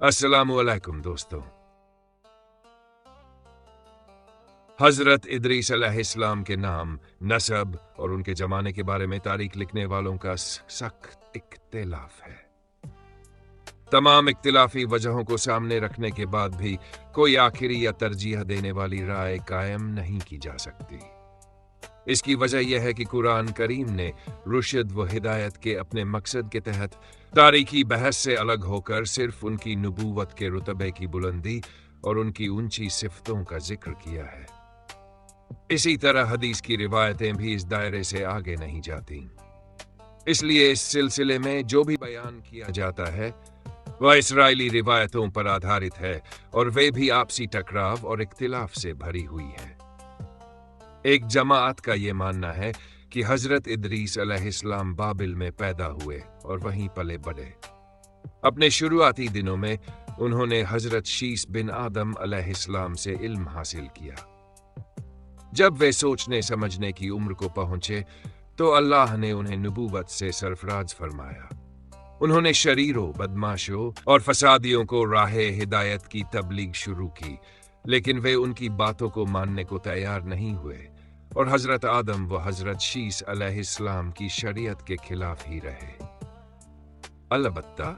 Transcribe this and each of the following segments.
अस्सलामु अलैकुम दोस्तों। हजरत इदरीस अलैहिस्सलाम के नाम, नसब और उनके जमाने के बारे में तारीख लिखने वालों का सख्त इख्तिलाफ है। तमाम इख्तिलाफी वजहों को सामने रखने के बाद भी कोई आखिरी या तरजीह देने वाली राय कायम नहीं की जा सकती। इसकी वजह यह है कि कुरान करीम ने रुशद व हिदायत के अपने मकसद के तहत तारीखी बहस से अलग होकर सिर्फ उनकी नबूवत के रुतबे की बुलंदी और उनकी ऊंची सिफतों का जिक्र किया है। इसी तरह हदीस की रिवायतें भी इस दायरे से आगे नहीं जाती। इसलिए इस सिलसिले में जो भी बयान किया जाता है वह इसराइली रिवायतों पर आधारित है और वे भी आपसी टकराव और इख्तिलाफ से भरी हुई है। एक जमात का ये मानना है कि हजरत इदरीस अलैहिस्सलाम बाबिल में पैदा हुए और वहीं पले बढ़े। अपने शुरुआती दिनों में उन्होंने हजरत शीस बिन आदम अलैहिस्सलाम से इल्म हासिल किया। जब वे सोचने समझने की उम्र को पहुंचे तो अल्लाह ने उन्हें नबूवत से सरफराज फरमाया। उन्होंने शरीरों, बदमाशों और फसादियों को राहे हिदायत की तबलीग शुरू की, लेकिन वे उनकी बातों को मानने को तैयार नहीं हुए और हजरत आदम व हजरत शीस अलैहिस्सलाम की शरीयत के खिलाफ ही रहे। अलबत्ता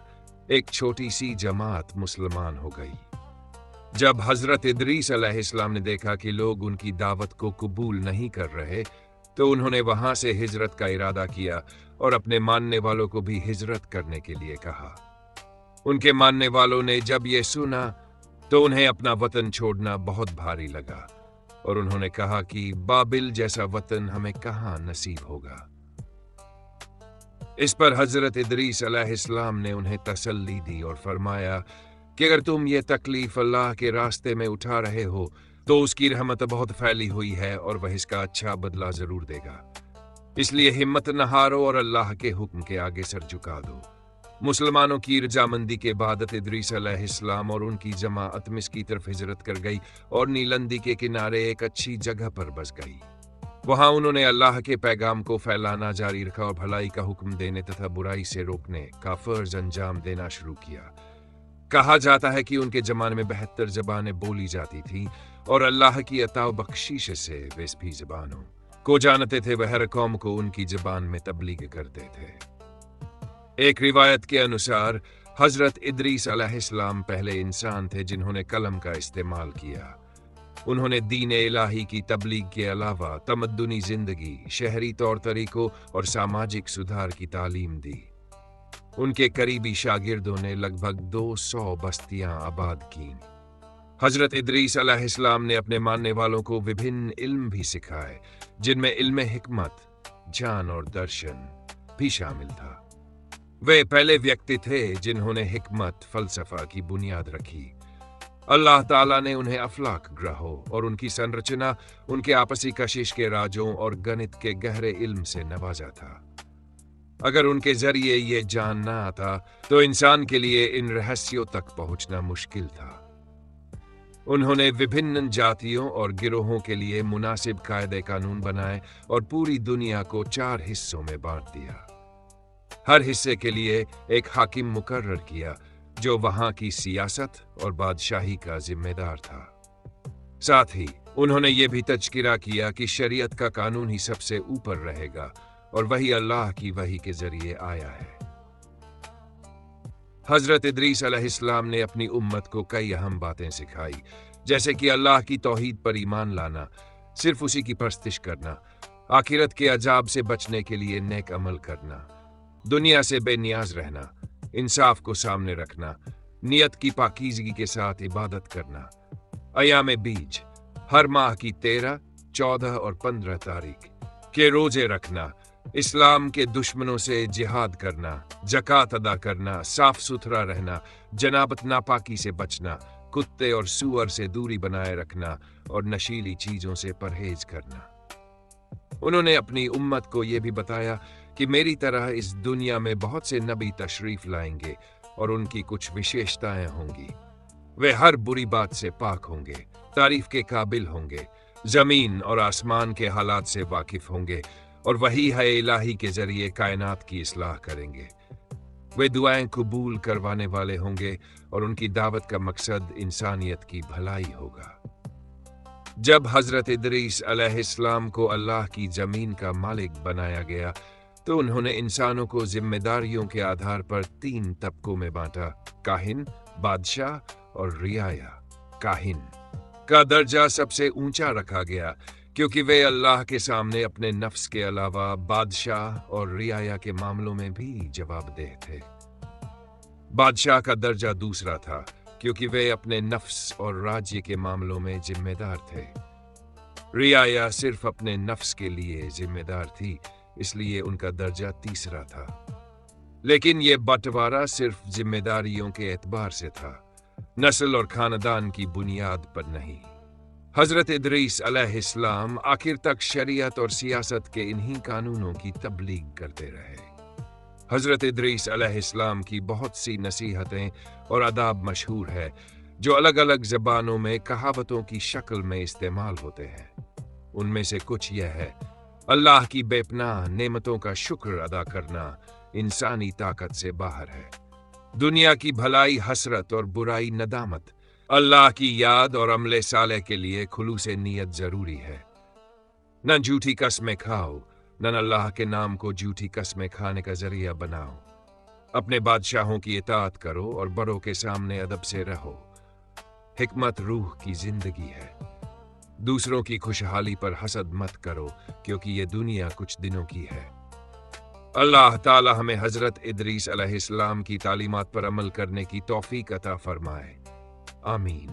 एक छोटी सी जमात मुसलमान हो गई। जब हजरत इदरीस अलैहिस्सलाम ने देखा कि लोग उनकी दावत को कबूल नहीं कर रहे तो उन्होंने वहां से हिजरत का इरादा किया और अपने मानने वालों को भी हिजरत करने के लिए कहा। उनके मानने वालों ने जब ये सुना तो उन्हें अपना वतन छोड़ना बहुत भारी लगा और उन्होंने कहा कि बाबिल जैसा वतन हमें कहां नसीब होगा। इस पर हजरत इदरीस अलैहिस्सलाम ने उन्हें तसल्ली दी और फरमाया कि अगर तुम ये तकलीफ अल्लाह के रास्ते में उठा रहे हो तो उसकी रहमत बहुत फैली हुई है और वह इसका अच्छा बदला जरूर देगा। इसलिए हिम्मत न हारो और अल्लाह के हुक्म के आगे सर झुका दो। मुसलमानों की रजामंदी के बाद इदरीस अलैहिस्सलाम और उनकी जमाअत मिस्र की तरफ हिजरत कर गई और नीलंदी के किनारे एक अच्छी जगह पर बस गई। वहां उन्होंने अल्लाह के पैगाम को फैलाना जारी रखा और भलाई का हुक्म देने तथा बुराई से रोकने का फर्ज अंजाम देना शुरू किया। कहा जाता है कि उनके जमाने में 72 जबानें बोली जाती थीं और अल्लाह की अता व बख्शीश से वे भी जबानों को जानते थे, वह हर कौम को उनकी जबान में तबलीग करते थे। एक रिवायत के अनुसार हजरत इदरीस अलैहिस्सलाम पहले इंसान थे जिन्होंने कलम का इस्तेमाल किया। उन्होंने दीन इलाही की तबलीग के अलावा तमद्दुनी जिंदगी, शहरी तौर तरीकों और सामाजिक सुधार की तालीम दी। उनके करीबी शागिर्दों ने लगभग 200 बस्तियां आबाद कीं। हजरत इदरीस अलैहिस्सलाम ने अपने मानने वालों को विभिन्न इल्म भी सिखाए, जिनमें इल्म हिकमत, ज्ञान और दर्शन भी शामिल था। वे पहले व्यक्ति थे जिन्होंने हिकमत, फलसफा की बुनियाद रखी। अल्लाह ताला ने उन्हें अफलाक ग्रहों और उनकी संरचना, उनके आपसी कशिश के राजों और गणित के गहरे इल्म से नवाजा था। अगर उनके जरिए ये जानना आता तो इंसान के लिए इन रहस्यों तक पहुंचना मुश्किल था। उन्होंने विभिन्न जातियों और गिरोहों के लिए मुनासिब कायदे कानून बनाए और पूरी दुनिया को 4 हिस्सों में बांट दिया। हर हिस्से के लिए एक हाकिम मुकर्रर किया जो वहां की सियासत और बादशाही का जिम्मेदार था। साथ ही उन्होंने ये भी तज़किरा किया कि शरीयत का कानून ही सबसे ऊपर रहेगा और वही अल्लाह की वही के जरिए आया है। हजरत इदरीस अलैहिस्सलाम ने अपनी उम्मत को कई अहम बातें सिखाई, जैसे कि अल्लाह की तौहीद पर ईमान लाना, सिर्फ उसी की परस्तिश करना, आखिरत के अजाब से बचने के लिए नेक अमल करना, दुनिया से बेनियाज रहना, इंसाफ को सामने रखना, नियत की पाकीज़गी के साथ इबादत करना, अयाम बीज, हर माह की 13, 14 और 15 तारीख के रोजे रखना, इस्लाम के दुश्मनों से जिहाद करना, जकात अदा करना, साफ सुथरा रहना, जनाबत नापाकी से बचना, कुत्ते और सूअर से दूरी बनाए रखना और नशीली चीजों से परहेज करना। उन्होंने अपनी उम्मत को यह भी बताया कि मेरी तरह इस दुनिया में बहुत से नबी तशरीफ लाएंगे और उनकी कुछ विशेषताएं होंगी। वे हर बुरी बात से पाक होंगे, तारीफ के काबिल होंगे, जमीन और आसमान के हालात से वाकिफ होंगे और वही है इलाही के जरिए कायनात की इस्लाह करेंगे। वे दुआएं कबूल करवाने वाले होंगे और उनकी दावत का मकसद इंसानियत की भलाई होगा। जब हजरत इदरीस अलैहिस्सलाम को अल्लाह की जमीन का मालिक बनाया गया तो उन्होंने इंसानों को जिम्मेदारियों के आधार पर 3 तबकों में बांटा: काहिन, बादशाह और रियाया। काहिन का दर्जा सबसे ऊंचा रखा गया क्योंकि वे अल्लाह के सामने अपने नफ्स के अलावा बादशाह और रियाया के मामलों में भी जवाबदेह थे। बादशाह का दर्जा दूसरा था क्योंकि वे अपने नफ्स और राज्य के मामलों में जिम्मेदार थे। रियाया सिर्फ अपने नफ्स के लिए जिम्मेदार थी, इसलिए उनका दर्जा तीसरा था। लेकिन ये बंटवारा सिर्फ जिम्मेदारियों के एतबार से था, नस्ल और खानदान की बुनियाद पर नहीं। हजरत इदरीस अलैहिस्सलाम आखिर तक शरीयत और सियासत के इन्हीं कानूनों की तबलीग करते रहे। हजरत इदरीस अलैहिस्सलाम की बहुत सी नसीहतें और आदाब मशहूर है जो अलग अलग ज़बानों में कहावतों की शक्ल में इस्तेमाल होते हैं। उनमें से कुछ यह है: अल्लाह की बेपनाह नेमतों का शुक्र अदा करना इंसानी ताकत से बाहर है। दुनिया की भलाई हसरत और बुराई नदामत। अल्लाह की याद और अमले साले के लिए खुलूसे नीयत जरूरी है। न झूठी कस्में खाओ, न अल्लाह के नाम को झूठी कस्में खाने का जरिया बनाओ। अपने बादशाहों की इताअत करो और बड़ों के सामने अदब से रहो। हिकमत रूह की जिंदगी है। दूसरों की खुशहाली पर हसद मत करो क्योंकि ये दुनिया कुछ दिनों की है। अल्लाह ताला हमें हजरत इदरीस अलैहिस्सलाम की तालीमात पर अमल करने की तौफीक अता फरमाए। आमीन।